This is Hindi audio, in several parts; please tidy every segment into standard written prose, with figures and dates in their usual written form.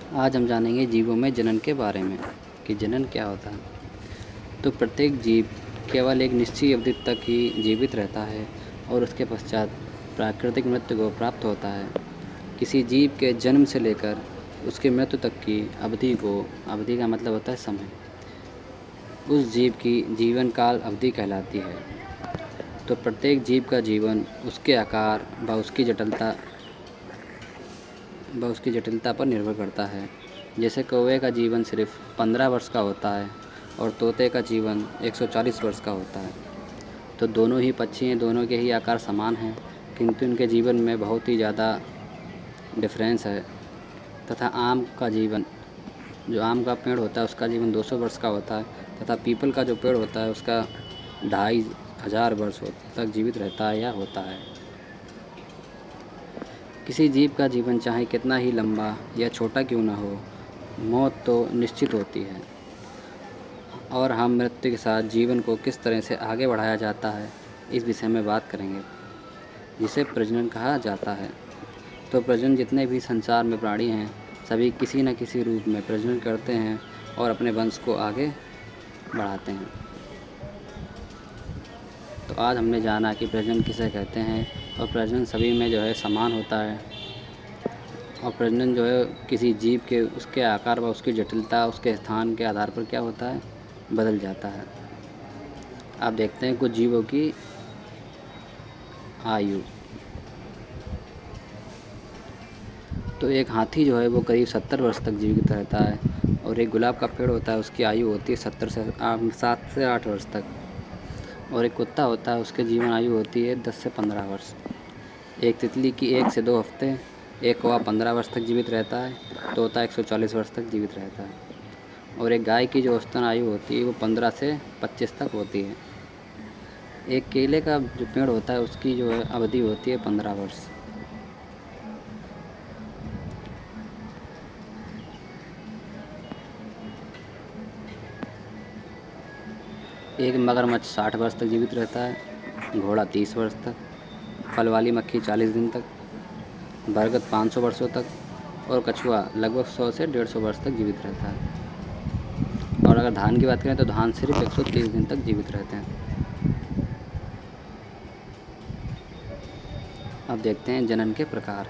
आज हम जानेंगे जीवों में जनन के बारे में कि जनन क्या होता है। तो प्रत्येक जीव केवल एक निश्चित अवधि तक ही जीवित रहता है और उसके पश्चात प्राकृतिक मृत्यु को प्राप्त होता है। किसी जीव के जन्म से लेकर उसकी मृत्यु तक की अवधि का मतलब होता है समय, उस जीव की जीवन काल अवधि कहलाती है। तो प्रत्येक जीव का जीवन उसके आकार व उसकी जटिलता पर निर्भर करता है। जैसे कौवे का जीवन सिर्फ 15 वर्ष का होता है और तोते का जीवन 140 वर्ष का होता है। तो दोनों ही पक्षी हैं, दोनों के ही आकार समान हैं, किंतु इनके जीवन में बहुत ही ज़्यादा डिफरेंस है। तथा जो आम का पेड़ होता है उसका जीवन 200 वर्ष का होता है, तथा पीपल का जो पेड़ होता है उसका 2500 वर्ष तक जीवित रहता है या होता है। किसी जीव का जीवन चाहे कितना ही लंबा या छोटा क्यों न हो, मौत तो निश्चित होती है। और हम मृत्यु के साथ जीवन को किस तरह से आगे बढ़ाया जाता है, इस विषय में बात करेंगे, जिसे प्रजनन कहा जाता है। तो प्रजनन जितने भी संसार में प्राणी हैं, सभी किसी न किसी रूप में प्रजनन करते हैं और अपने वंश को आगे बढ़ाते हैं। तो आज हमने जाना कि प्रजनन किसे कहते हैं, और प्रजनन सभी में जो है समान होता है। और प्रजनन जो है किसी जीव के उसके आकार व उसकी जटिलता उसके स्थान के आधार पर क्या होता है, बदल जाता है। आप देखते हैं कुछ जीवों की आयु। तो एक हाथी जो है वो करीब 70 वर्ष तक जीवित रहता है, और एक गुलाब का पेड़ होता है उसकी आयु होती है 7 से 8 वर्ष तक। और एक कुत्ता होता है उसके जीवन आयु होती है 10 से 15 वर्ष। एक तितली की 1 से 2 हफ्ते। एक कौवा 15 वर्ष तक जीवित रहता है। तोता 140 वर्ष तक जीवित रहता है। और एक गाय की जो औसतन आयु होती है वो 15 से 25 तक होती है। एक केले का जो पेड़ होता है उसकी जो है अवधि होती है 15 वर्ष। एक मगरमच्छ 60 वर्ष तक जीवित रहता है। घोड़ा 30 वर्ष तक। फल वाली मक्खी 40 दिन तक। बरगद 500 वर्षों तक। और कछुआ लगभग 100 से 150 वर्ष तक जीवित रहता है। और अगर धान की बात करें तो धान सिर्फ 130 दिन तक जीवित रहते हैं। अब देखते हैं जनन के प्रकार।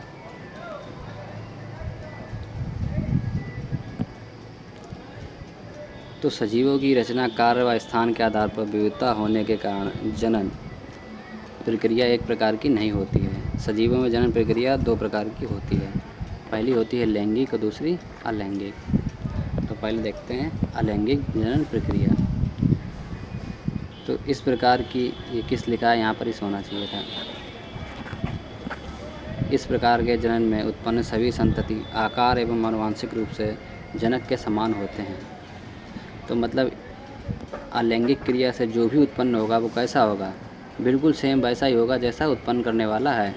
तो सजीवों की रचना, कार्य व स्थान के आधार पर विविधता होने के कारण जनन प्रक्रिया एक प्रकार की नहीं होती है। सजीवों में जनन प्रक्रिया 2 प्रकार की होती है। पहली होती है लैंगिक और दूसरी अलैंगिक। तो पहले देखते हैं अलैंगिक जनन प्रक्रिया। तो इस प्रकार की, ये किस लिखा है यहाँ पर, इस होना चाहिए था। इस प्रकार के जनन में उत्पन्न सभी संतति आकार एवं आनुवांशिक रूप से जनक के समान होते हैं। तो मतलब अलैंगिक क्रिया से जो भी उत्पन्न होगा वो कैसा होगा, बिल्कुल सेम वैसा ही होगा जैसा उत्पन्न करने वाला है।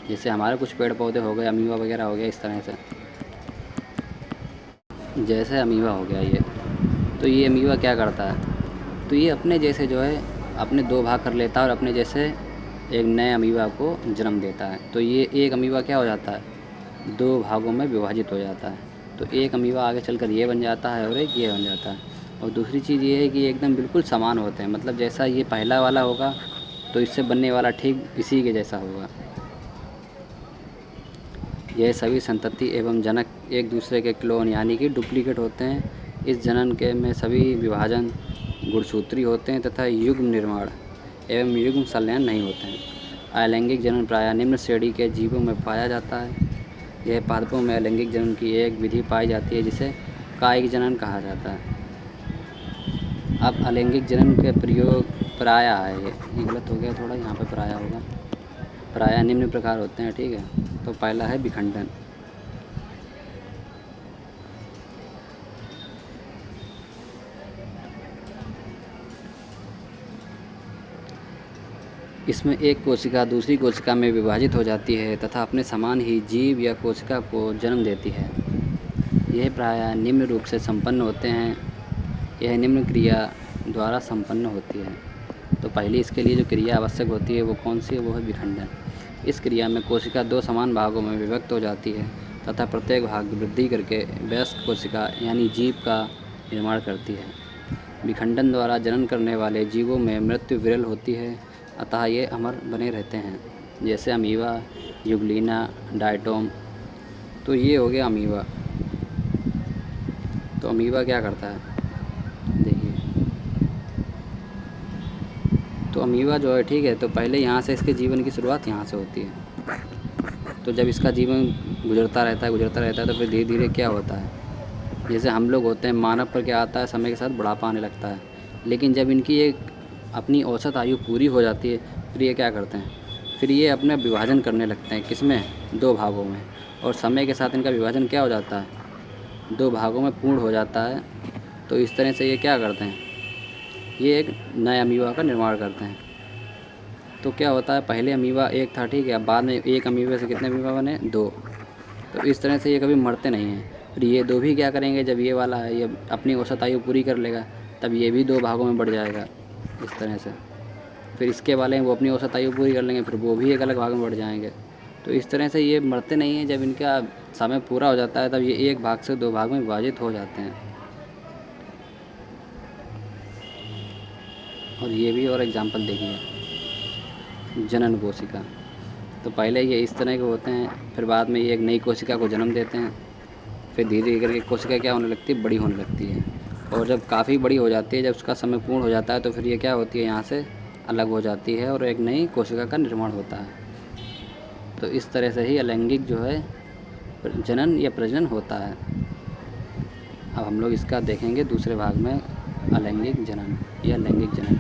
जैसे हमारे कुछ पेड़ पौधे हो गए, अमीबा वगैरह हो गया, इस तरह से। जैसे अमीबा हो गया ये, तो ये अमीबा क्या करता है, तो ये अपने जैसे जो है अपने 2 भाग कर लेता है और अपने जैसे एक नए अमीबा को जन्म देता है। तो ये एक अमीबा क्या हो जाता है, 2 भागों में विभाजित हो जाता है। तो एक अमीबा आगे चलकर ये बन जाता है और एक ये बन जाता है। और दूसरी चीज़ ये है कि एकदम बिल्कुल समान होते हैं, मतलब जैसा ये पहला वाला होगा तो इससे बनने वाला ठीक इसी के जैसा होगा। यह सभी संतति एवं जनक एक दूसरे के क्लोन यानी कि डुप्लीकेट होते हैं। इस जनन के में सभी विभाजन गुणसूत्री होते हैं तथा युग्म निर्माण एवं युग्म संलयन नहीं होते हैं। अलैंगिक जनन प्रायः निम्न श्रेणी के जीवों में पाया जाता है। यह पादपों में अलैंगिक जनन की एक विधि पाई जाती है जिसे कायिक जनन कहा जाता है। अब अलैंगिक जनन के प्रयोग प्रायः है, ये गलत हो गया थोड़ा, यहाँ पे प्रायः होगा। प्रायः निम्न प्रकार होते हैं, ठीक है। तो पहला है विखंडन। इसमें एक कोशिका दूसरी कोशिका में विभाजित हो जाती है तथा अपने समान ही जीव या कोशिका को जन्म देती है। यह प्रायः निम्न रूप से संपन्न होते हैं। यह निम्न क्रिया द्वारा संपन्न होती है। तो पहली इसके लिए जो क्रिया आवश्यक होती है वो कौन सी है, वो है विखंडन। इस क्रिया में कोशिका 2 समान भागों में विभक्त हो जाती है तथा प्रत्येक भाग वृद्धि करके वयस्क कोशिका यानी जीव का निर्माण करती है। विखंडन द्वारा जनन करने वाले जीवों में मृत्यु विरल होती है, अतः ये अमर बने रहते हैं, जैसे अमीबा, यूग्लिना, डायटोम। तो ये हो गया अमीबा। तो अमीबा क्या करता है, देखिए। तो अमीबा जो है, ठीक है, तो पहले यहाँ से इसके जीवन की शुरुआत यहाँ से होती है। तो जब इसका जीवन गुजरता रहता है तो फिर धीरे धीरे क्या होता है, जैसे हम लोग होते हैं, मानव पर क्या आता है, समय के साथ बुढ़ापा आने लगता है। लेकिन जब इनकी एक अपनी औसत आयु पूरी हो जाती है, फिर ये क्या करते हैं, फिर ये अपना विभाजन करने लगते हैं। किसमें? 2 भागों में। और समय के साथ इनका विभाजन क्या हो जाता है, 2 भागों में पूर्ण हो जाता है। तो इस तरह से ये क्या करते हैं, ये एक नए अमीबा का निर्माण करते हैं। तो क्या होता है, पहले अमीबा एक था, ठीक है, अब बाद में एक अमीबा से कितने अमीबा बने, 2। तो इस तरह से ये कभी मरते नहीं हैं। फिर ये 2 भी क्या करेंगे, जब ये वाला है ये अपनी औसत आयु पूरी कर लेगा, तब ये भी 2 भागों में बढ़ जाएगा, इस तरह से। फिर इसके वाले हैं वो अपनी औसत आयु पूरी कर लेंगे, फिर वो भी एक अलग भाग में बढ़ जाएंगे। तो इस तरह से ये मरते नहीं हैं। जब इनका समय पूरा हो जाता है, तब ये एक भाग से 2 भाग में विभाजित हो जाते हैं। और ये भी और एग्जाम्पल देखिए, जनन कोशिका। तो पहले ये इस तरह के होते हैं, फिर बाद में ये एक नई कोशिका को जन्म देते हैं। फिर धीरे धीरे करके कोशिका क्या होने लगती है, बड़ी होने लगती है। और जब काफ़ी बड़ी हो जाती है, जब उसका समय पूर्ण हो जाता है, तो फिर ये क्या होती है, यहाँ से अलग हो जाती है और एक नई कोशिका का निर्माण होता है। तो इस तरह से ही अलैंगिक जो है जनन या प्रजनन होता है। अब हम लोग इसका देखेंगे दूसरे भाग में, अलैंगिक जनन या लैंगिक जनन।